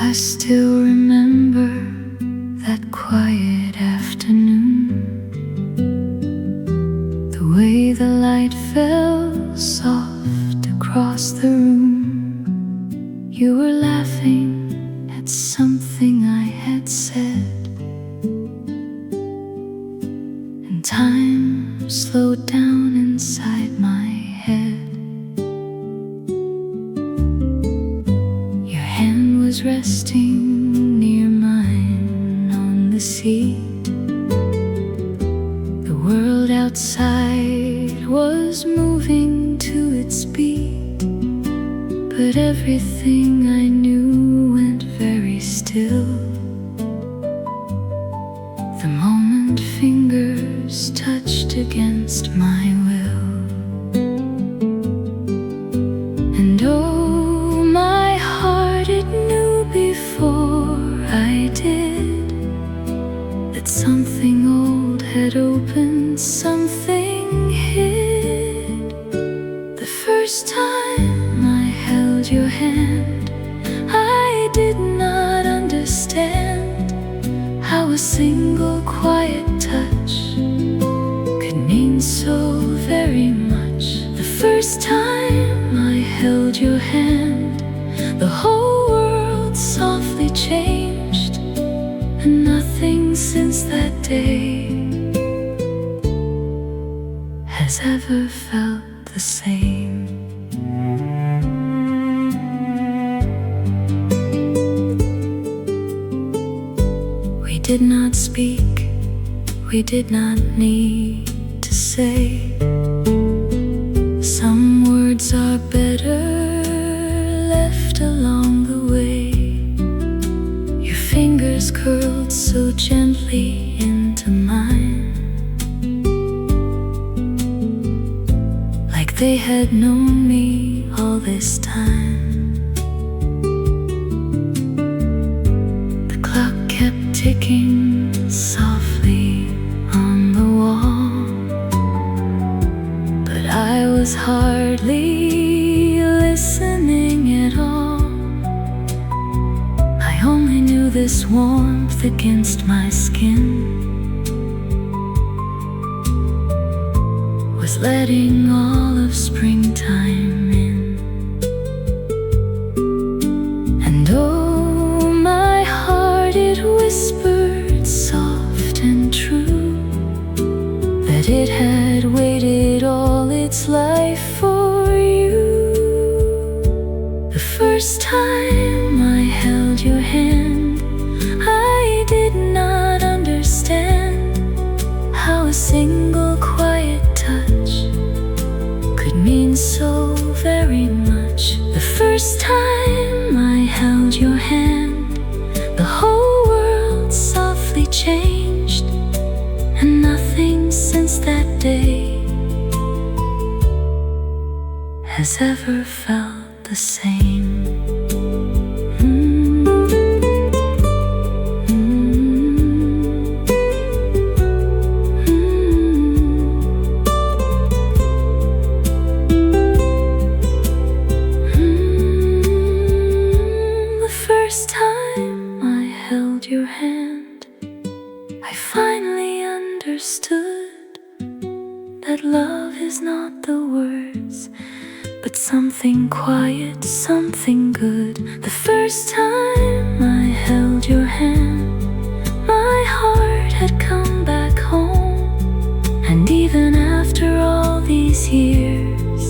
I still remember that quiet afternoon, the way the light fell soft across the room. You were laughing at something I had said, and time slowed down inside my head. Your hand was resting near mine on the seat. The world outside was moving to its beat, but everything I knew went very still the moment fingers touched against my will. And oh, my heart, it knew before I did that something old had opened, something hid. The first time I held your hand, I did not understand how a single quiet touch could mean so very much. The first time I held your hand, the whole world softly changed, and nothing since that day has ever felt the same. We did not speak, we did not need to say. Some words are better left along the way. Your fingers curled so gently into mine, like they had known me all this time. The clock kept ticking softly on the wall, but I was hardly listening at all. I only knew this warmth against my skin was letting all of springtime in. And oh, my heart, it whispered soft and true that it had waited all its life for you. The first time I held your hand, I did not understand how a single quiet touch could mean so very much. The first time I held your hand, the whole world softly changed, and nothing since that day has ever felt the same. The first time I held your hand, I finally understood that love is not the words, but something quiet, something good. The first time I held your hand, my heart had come back home. And even after all these years,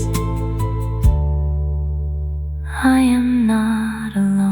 I am not alone.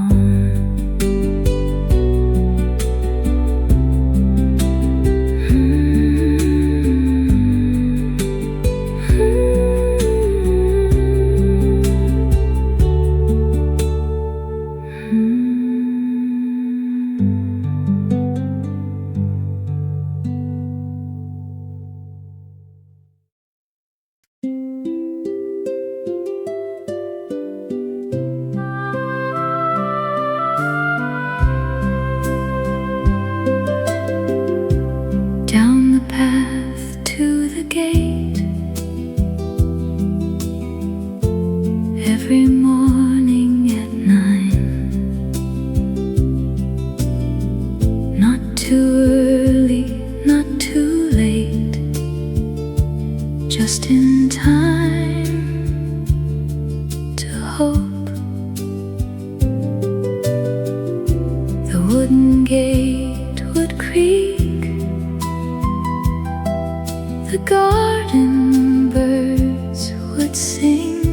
wooden gate would creak, the garden birds would sing,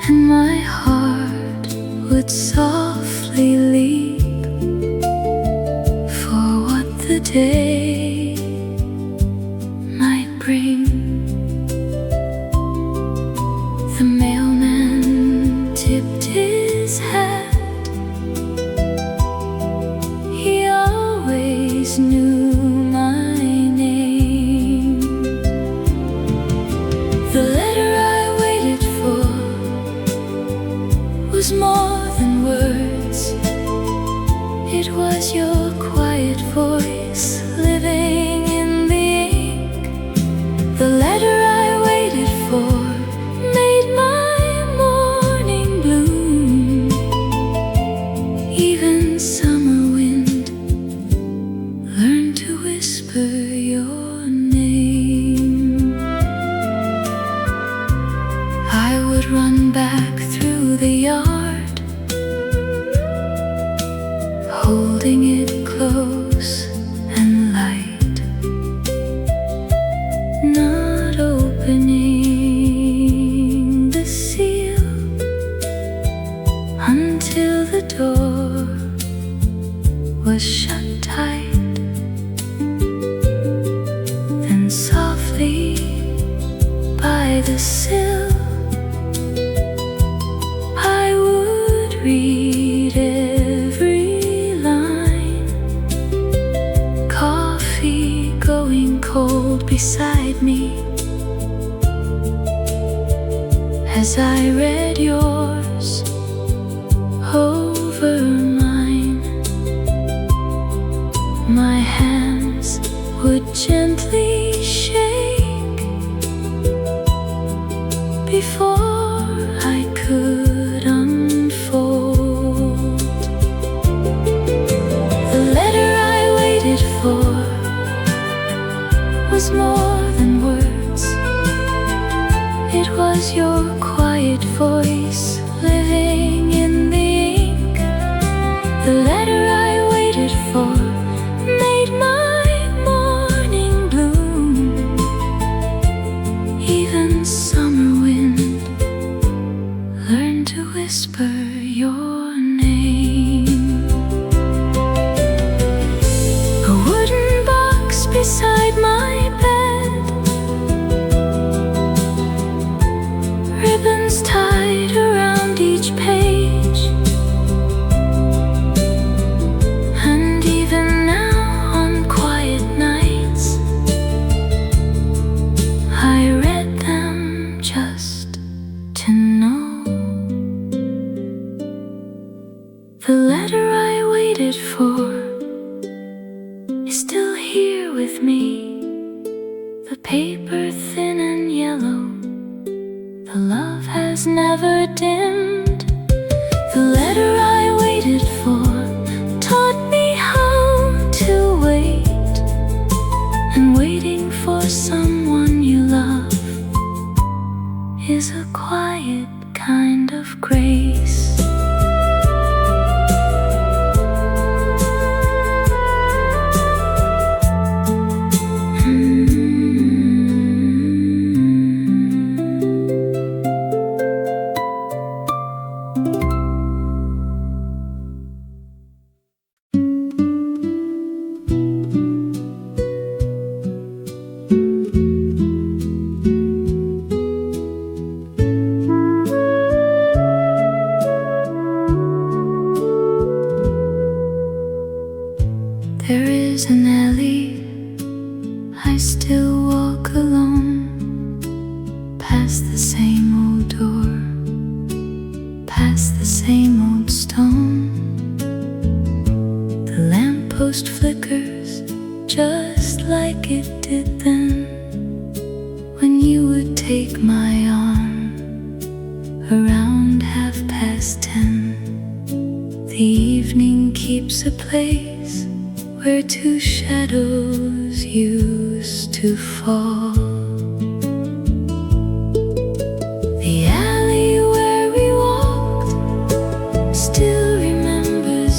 and my heart would softly leap for what the day might bring. The mailman tipped his hat, he always knew my name. The letter I waited for was more than words. It was your quiet voice living in the ink. The letter I waited for made my morning bloom. Even summer wind learned to whisper your name. I would run back through the yard, holding it close and light, not opening the seal until the door was shut tight. Then softly by the sill I would read every line, coffee going cold beside me as I read yours over mine. My hands would gently shake before I could unfold. The letter I waited for was more than words. It was your quiet voice living in the ink. The letter I waited for made my morning bloom. Even summer wind learned to whisper your name. A wooden box beside my bed, ribbons tied around each page, and even now on quiet nights I read them just to know. The letter I waited for is still here with me, the paper thin and yellow. The love has never dimmed. The letter I waited for taught me how to wait, and waiting for someone you love is a quiet kind of grace. There is an alley I still walk alone, past the same old door, past the same old stone. The lamppost flickers just like it did then, when you would take my arm around 10:30. The evening keeps a place where two shadows used to fall. The alley where we walked still remembers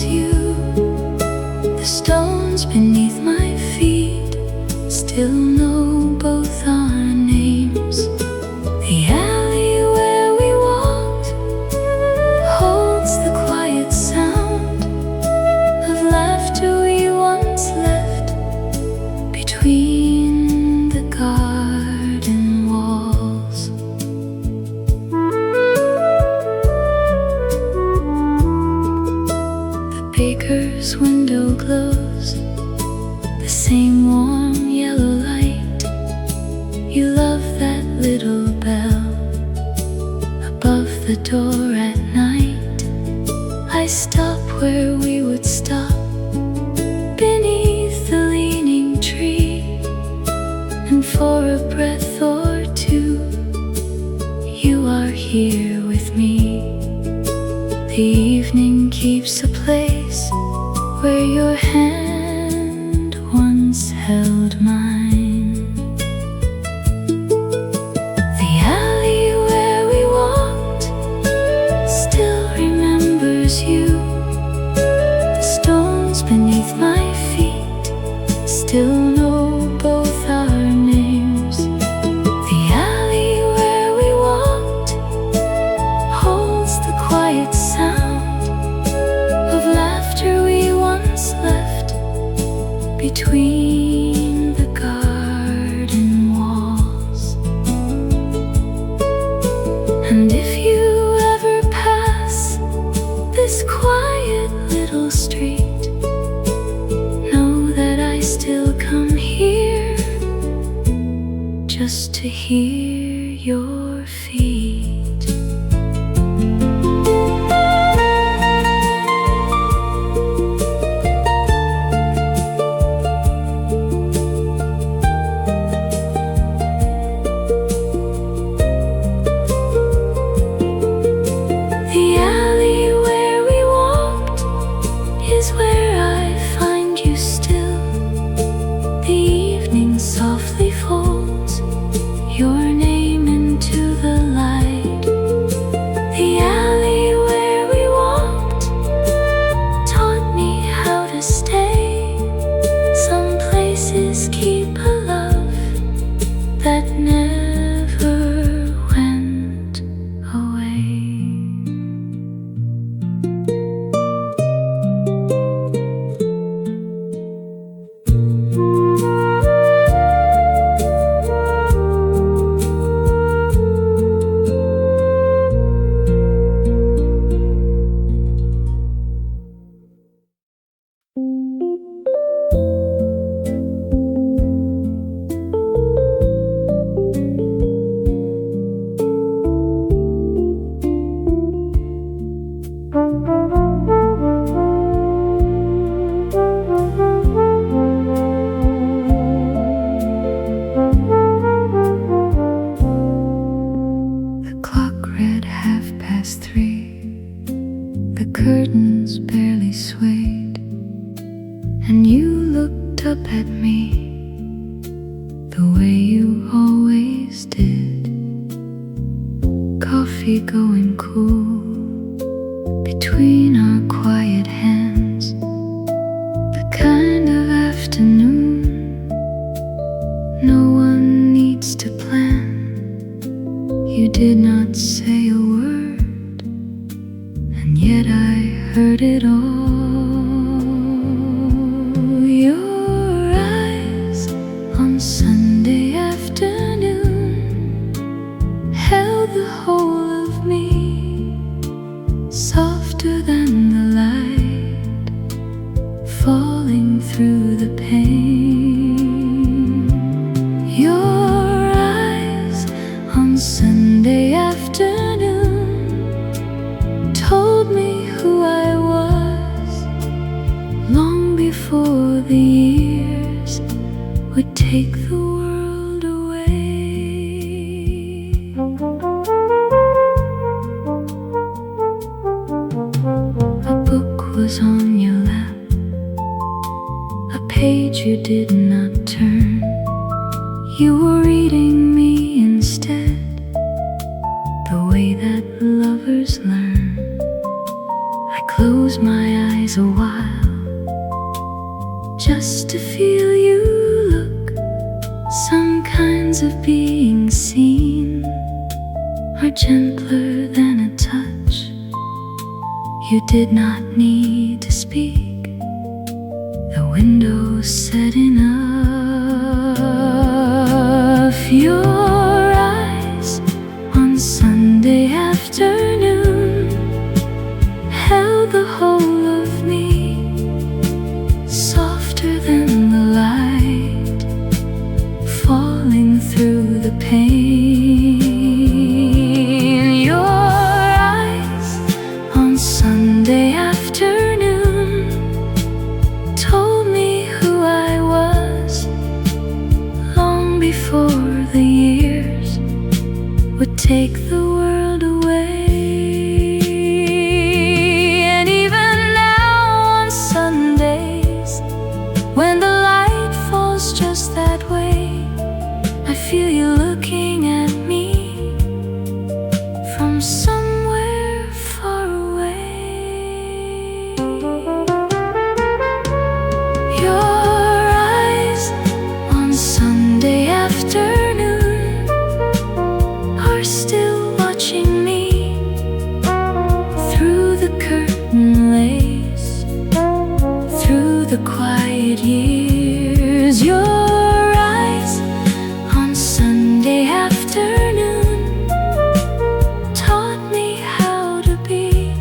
baker's window glows the same warm yellow light. You love that little bell above the door at night. I stop where we would stop, beneath the leaning tree, and for a breath or two you are here with me. The evening keeps a place where your hand once held mine. The alley where we walked still remembers you. The stones beneath my feet still know both our names. The alley where we walked holds the quiet sound of laughter we once left between the garden walls. And if you ever pass this quiet little street, know that I still come here just to hear your feet. The alley where we walked is where I find you still. The evening softly folds your name into the light. The alley where we walked taught me how to stay. Some places keep a love that never went away. The clock read 3:30. The curtains barely swayed, and you looked up at me the way you always did. Coffee going cool between our quiet hands. The kind of afternoon no one needs to plan. You did not say a word, and yet I heard it all. Your eyes on Sunday afternoon held the whole of me, softer than the light falling through the pane. Your eyes on Sunday afternoon told me who I was long before the years would take the world away. A book was on your lap, a page you did not turn. You were reading me instead, the way that lovers learn. I closed my eyes a while just to feel you look. Some kinds of being seen are gentler than a touch. You did not need to speak. The window said enough. Your eyes on Sunday afternoon held the whole of me, take the world away. And even now on Sundays, when the light falls just that way, I feel you looking at me from somewhere far away. Your eyes on Sunday afternoon are still watching me through the curtain lace, through the quiet years. Your eyes on Sunday afternoon taught me how to be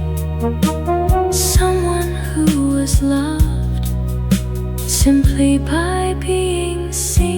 someone who was loved simply by being seen.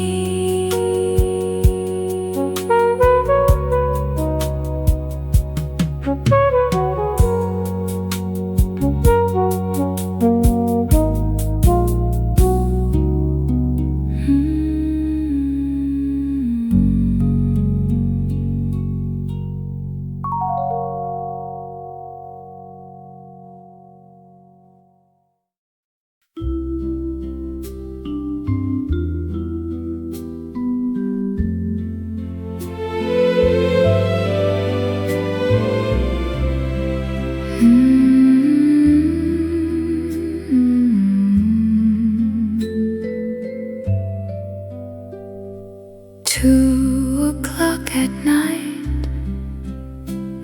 At night,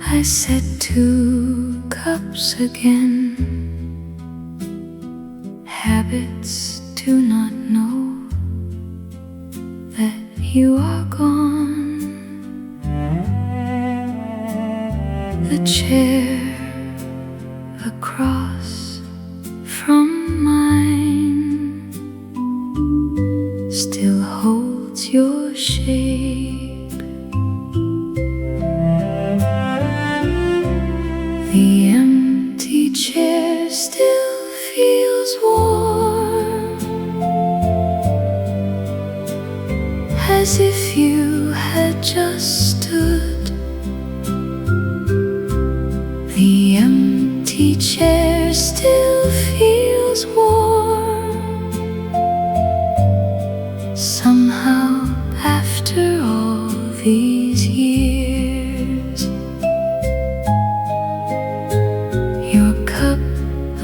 I set 2 cups again. Habits do not know that you are gone. The chair across from mine still holds your shape. The empty chair still feels warm, as if you had just stood. The empty chair still feels warm, somehow after all these years.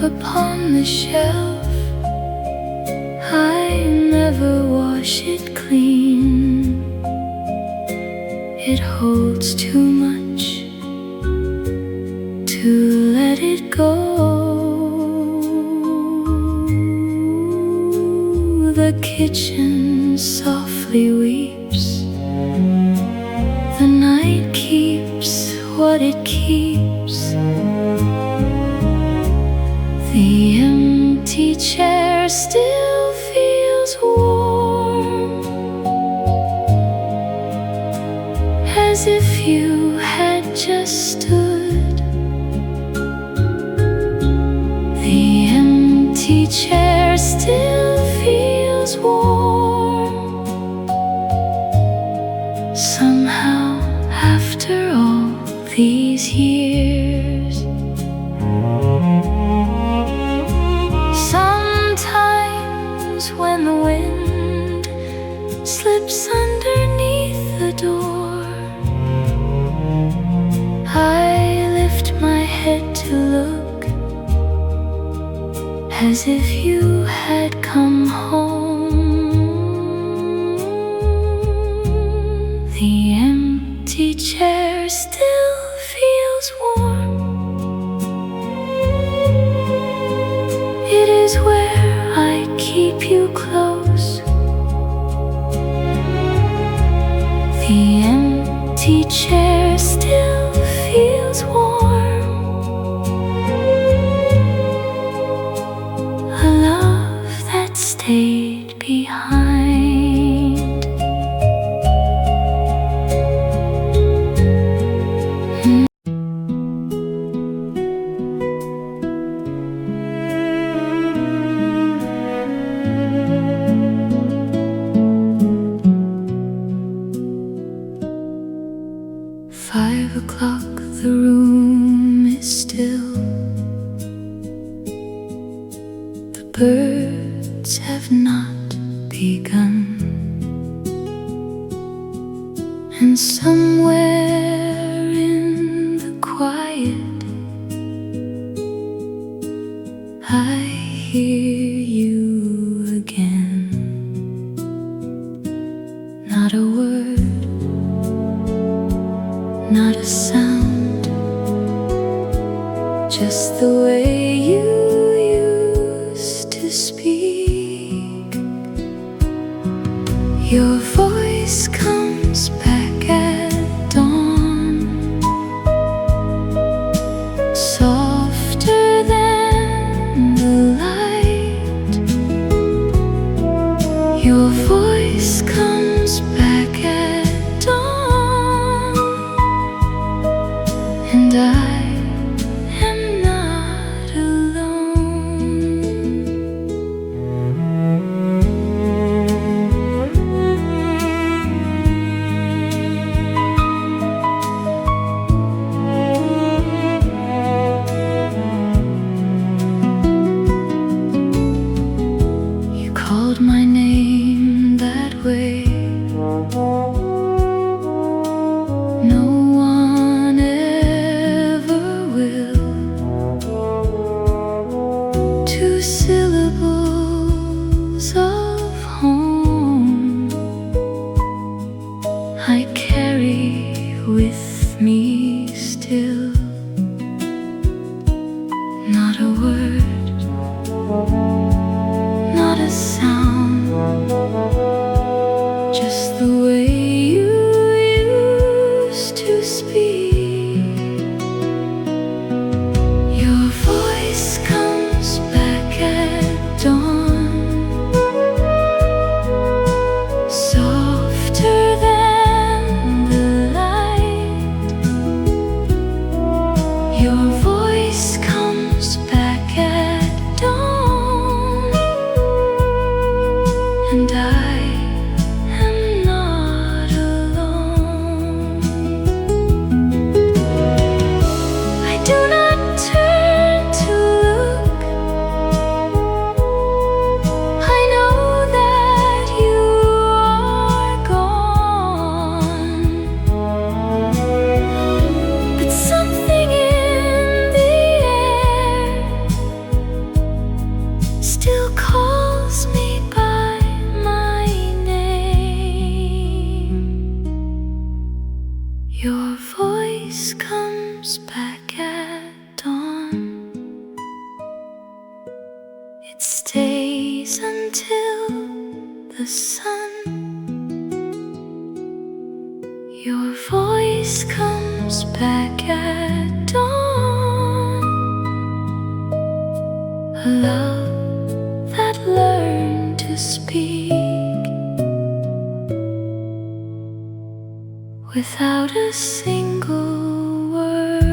Upon the shelf, I never wash it clean. It holds too much to let it go. The kitchen softly weeps. The night keeps what it keeps. The empty chair still feels warm, as if you had just stood. The empty chair still feels warm, somehow after all these years. When the wind slips underneath the door, I lift my head to look, as if you had come home. The empty chair still feels warm. It is where I keep you close. The empty chair still feels warm. A love that stayed behind. birds have not begun, and somewhere in the quiet I hear you again. Not a word, not a sound, just the way you used to speak. Your voice comes back at dawn, softer than the light. Your voice comes back at dawn, and I am not alone. You called my name that way. No one ever will. 2 syllables of home I carry with me still. Not a word, not a sound, just the way you used to speak. Your voice comes back at dawn, softer than the light. Your voice comes back at dawn, and I am not alone. I do not turn to look. I know that you are gone, but something in the air still calls me by my name. Your voice comes back at dawn. It stays until the sun. Your voice comes back at dawn. A love that learned to speak without a single word.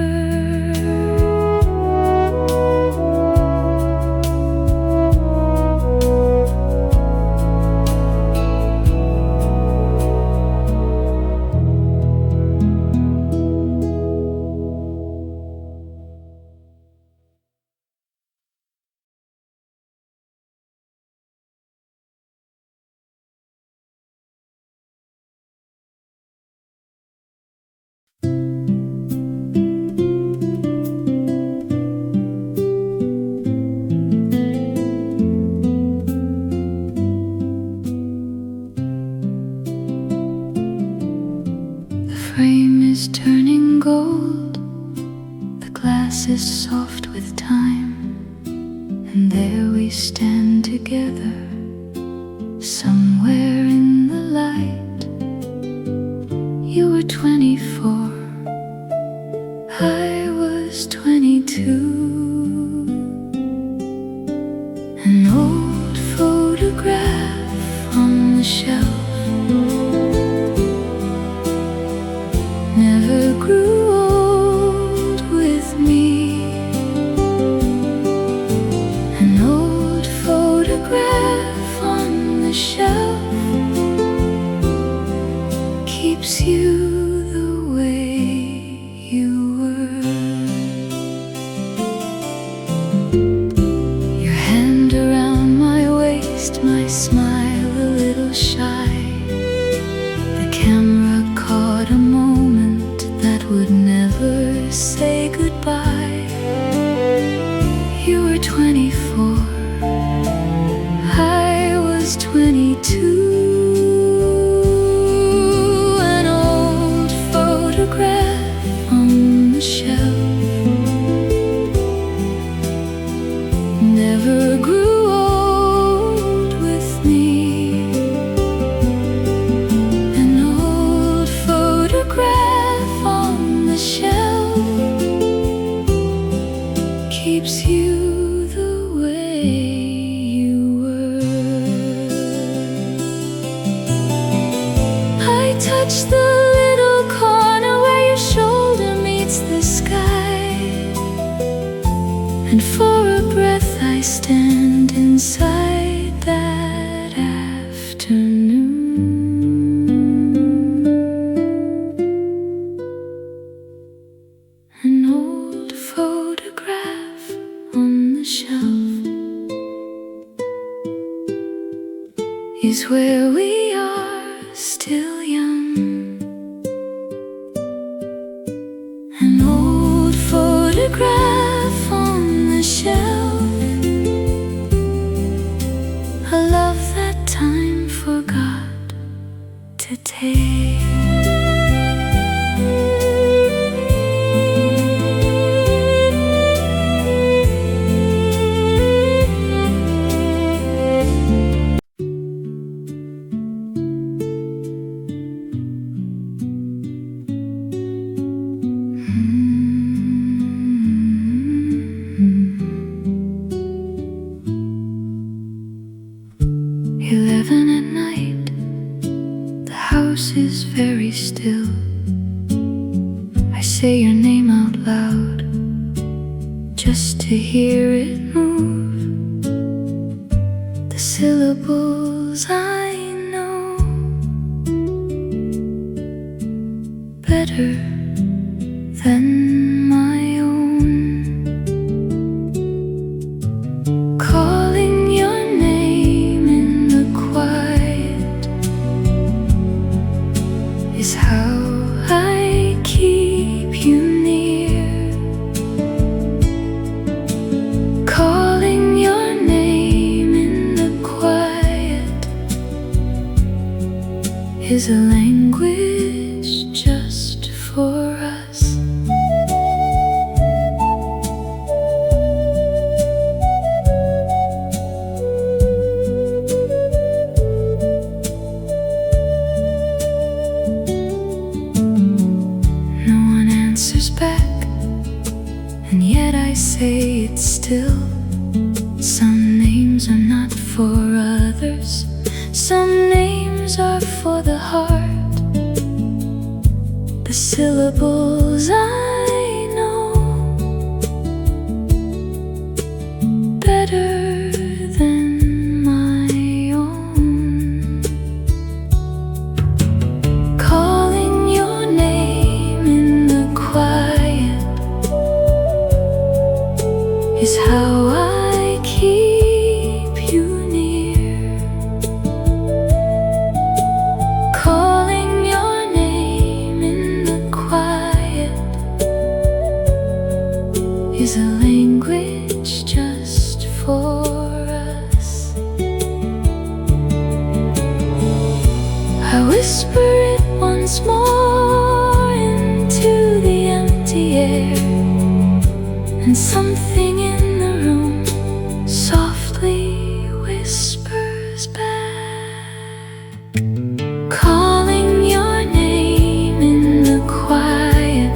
The frame is turning gold, the glass is soft with time, and there we stand together, somewhere in the light. You were 24, I was 22. An old photograph on the shelf never grew old with me. An old photograph on the shelf keeps you the way you were. Your hand around before I was 22. An old photograph on the shelf never grew old with me. An old photograph on the shelf keeps you the way you were. I touch the little corner where your shoulder meets the sky, and for a breath I stand inside that afternoon. An old photograph on the shelf is where we are still young. An old photograph on the shelf, a love that time forgot to take. 11 at night, the house is very still. I say your name out loud just to hear it move. The syllables I know better than my own. Calling your name in the quiet is how I keep you near. Calling your name in the quiet is a language just for us. No one answers back, and yet I say it still. Some names are not for others, some names are for the heart. The syllables I know better than my own. Calling your name in the quiet is how I keep you near. Calling your name in the quiet is a language just for us. I whisper it once more into the empty air, and something in the room softly whispers back. Calling your name in the quiet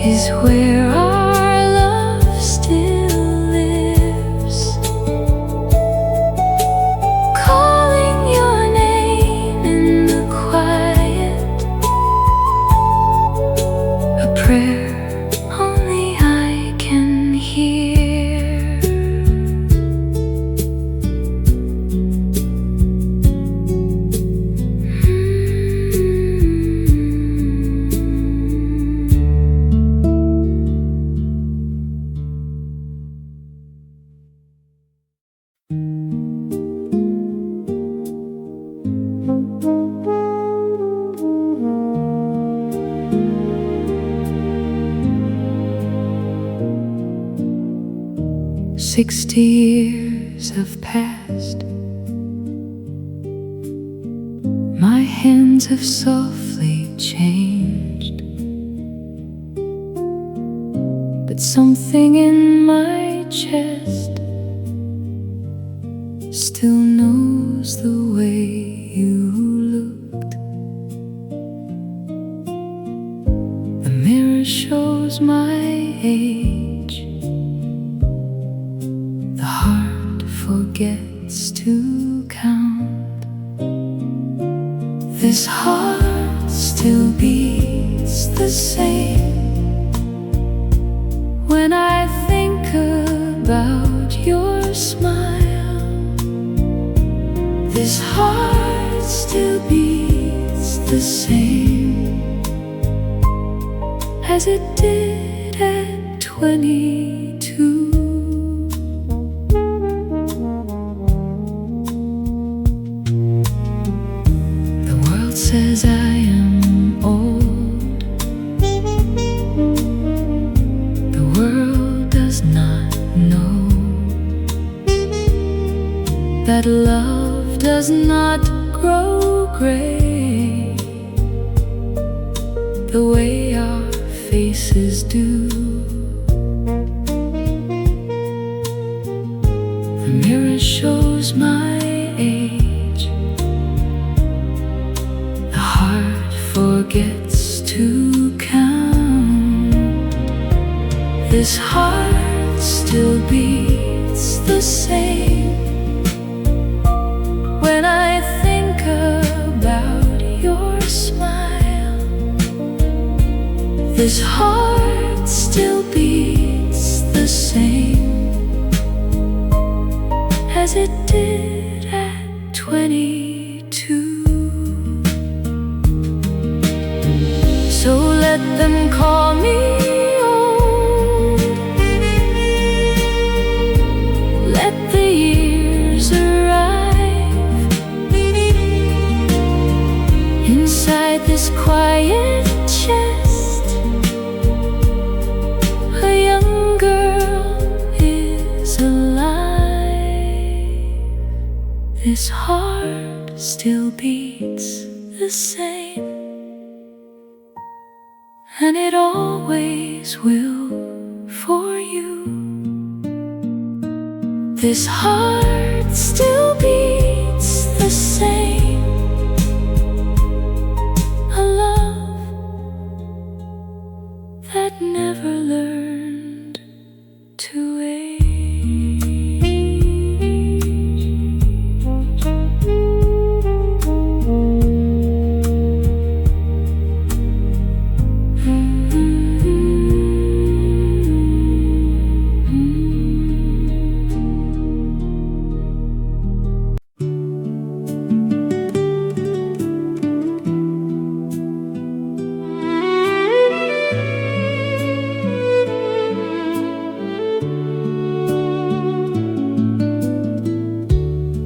is where our love still lives. Calling your name in the quiet 60 years have passed. My hands have softly changed, but something in my chest still knows the way you looked. The mirror shows my age. The heart forgets to count. This heart still beats the same when I think about your smile. This heart still beats the same as it did at 22. The world says I am old. The world does not know that love does not grow gray the way our faces do. The mirror shows my age. The heart forgets to count. This heart still beats the same when I think about your smile. This heart still beats the same as it did at 22. So let them call me old. Let the years arrive inside this quiet chest. A young girl is alive. This heart still beats the same, and it always will for you. This heart still beats the same. A love that never learned to age.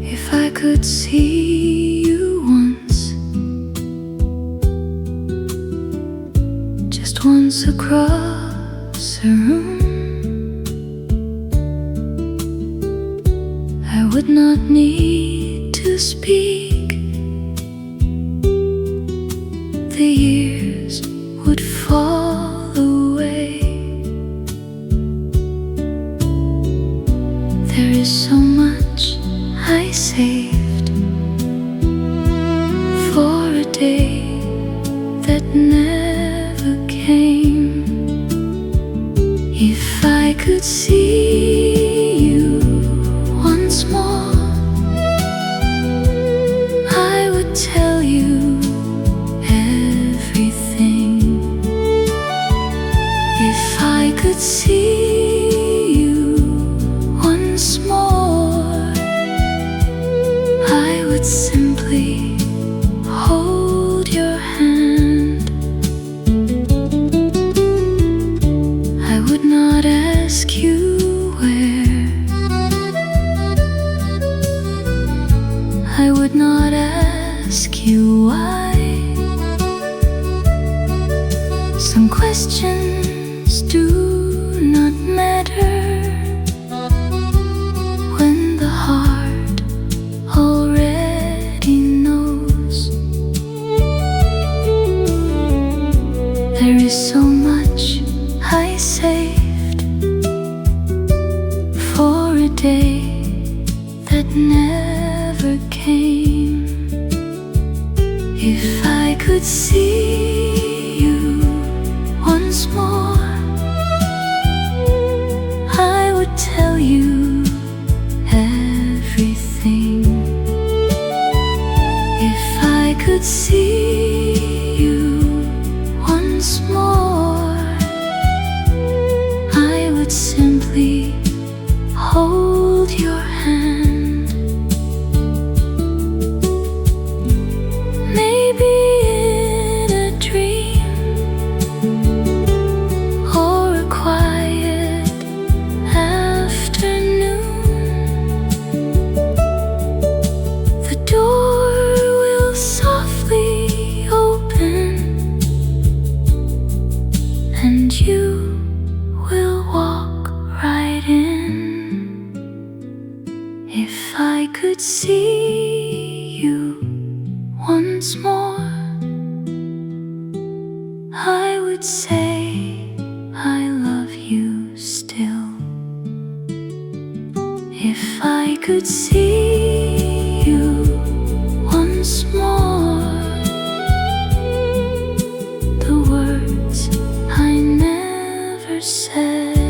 If I could see you once, just once across a room, I would not need to speak. The years would fall away. There is so much I saved for a day that never came. If I could see you once more, I would tell you everything. If I could see you once more, day that never came. If I could see you once more, I would tell you everything. If I could see you once more, I would simply hold your hand. Maybe in a dream or a quiet afternoon, the door will softly open and you will walk right in. If I could see you once more, I would say I love you still. If I could see you once more, the words I never said.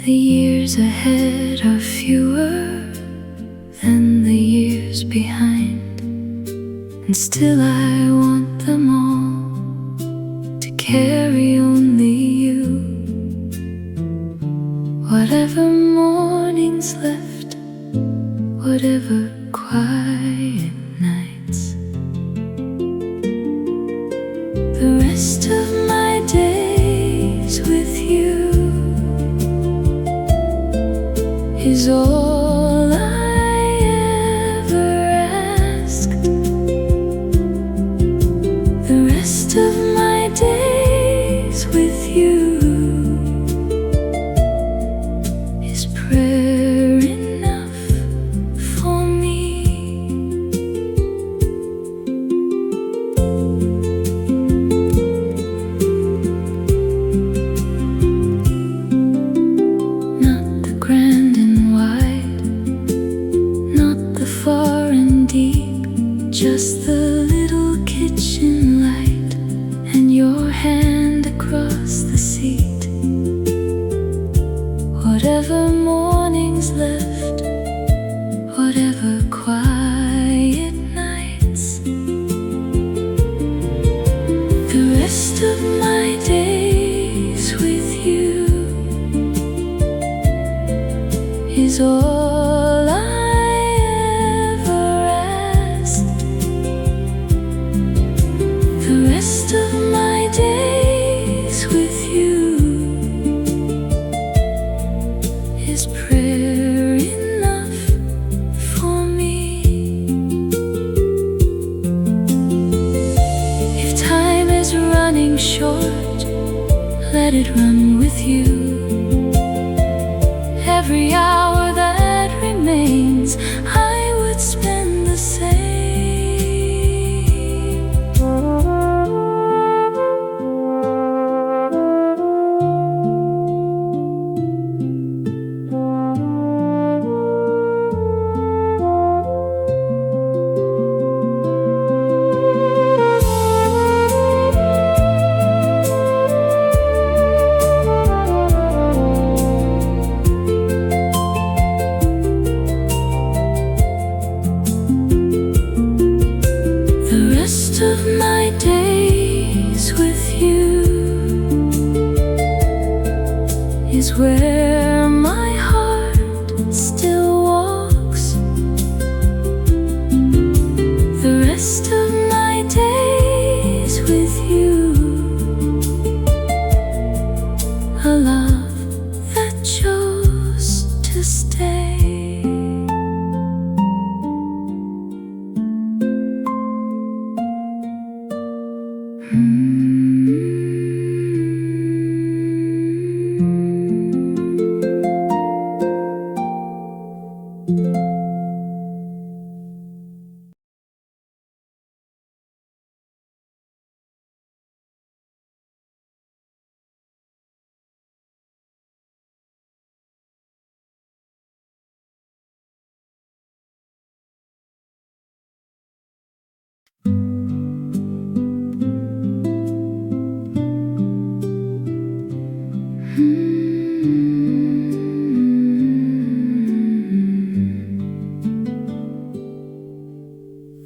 The years ahead are fewer than the years behind, and still I want them all to carry only you. Whatever mornings left, whatever quiet nights, the rest of my days with you is all I ever ask. The rest of my days with you is prayer enough for me. Not the grand and wide, not the far and deep, just the little kitchen light and your hand across the seat. Whatever mornings left, whatever quiet nights, the rest of my days with you is all I ever asked. The rest of my days with you is prayer enough for me. If time is running short, let it run with you. Every hour that remains, I would spend the same. The rest of my days with you is where my heart still walks.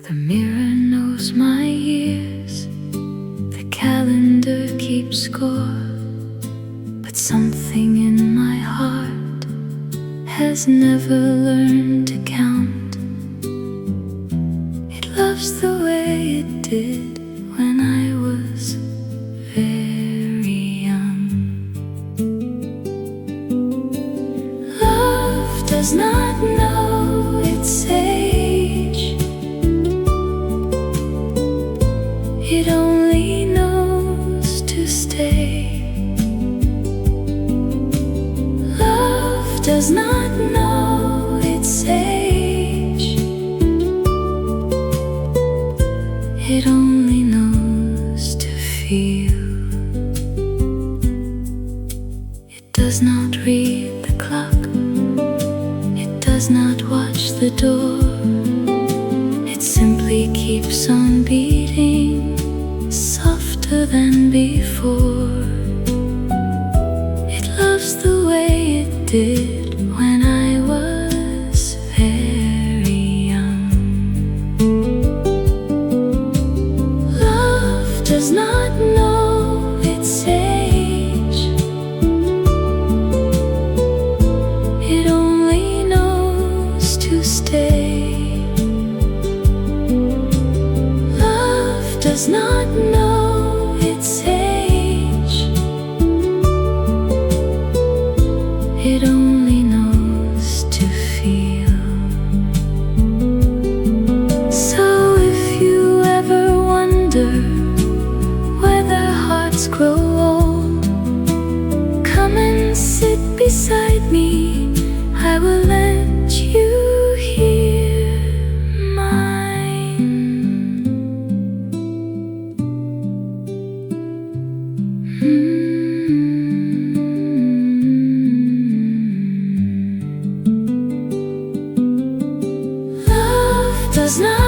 The mirror knows my years, the calendar keeps score, but something in my heart has never learned to count. It loves the way it did when I was very young. Love does not know its age, it only knows to stay. Love does not know its age, it only knows to feel. It does not read the clock, it does not watch the door, it simply keeps on beating, softer than before. It loves the way it did when I was very young. Love does not know its age, it only knows to stay. Love does not know its age, it only knows to feel. So if you ever wonder whether hearts grow old, come and sit beside me, I will let you hear mine. Love does not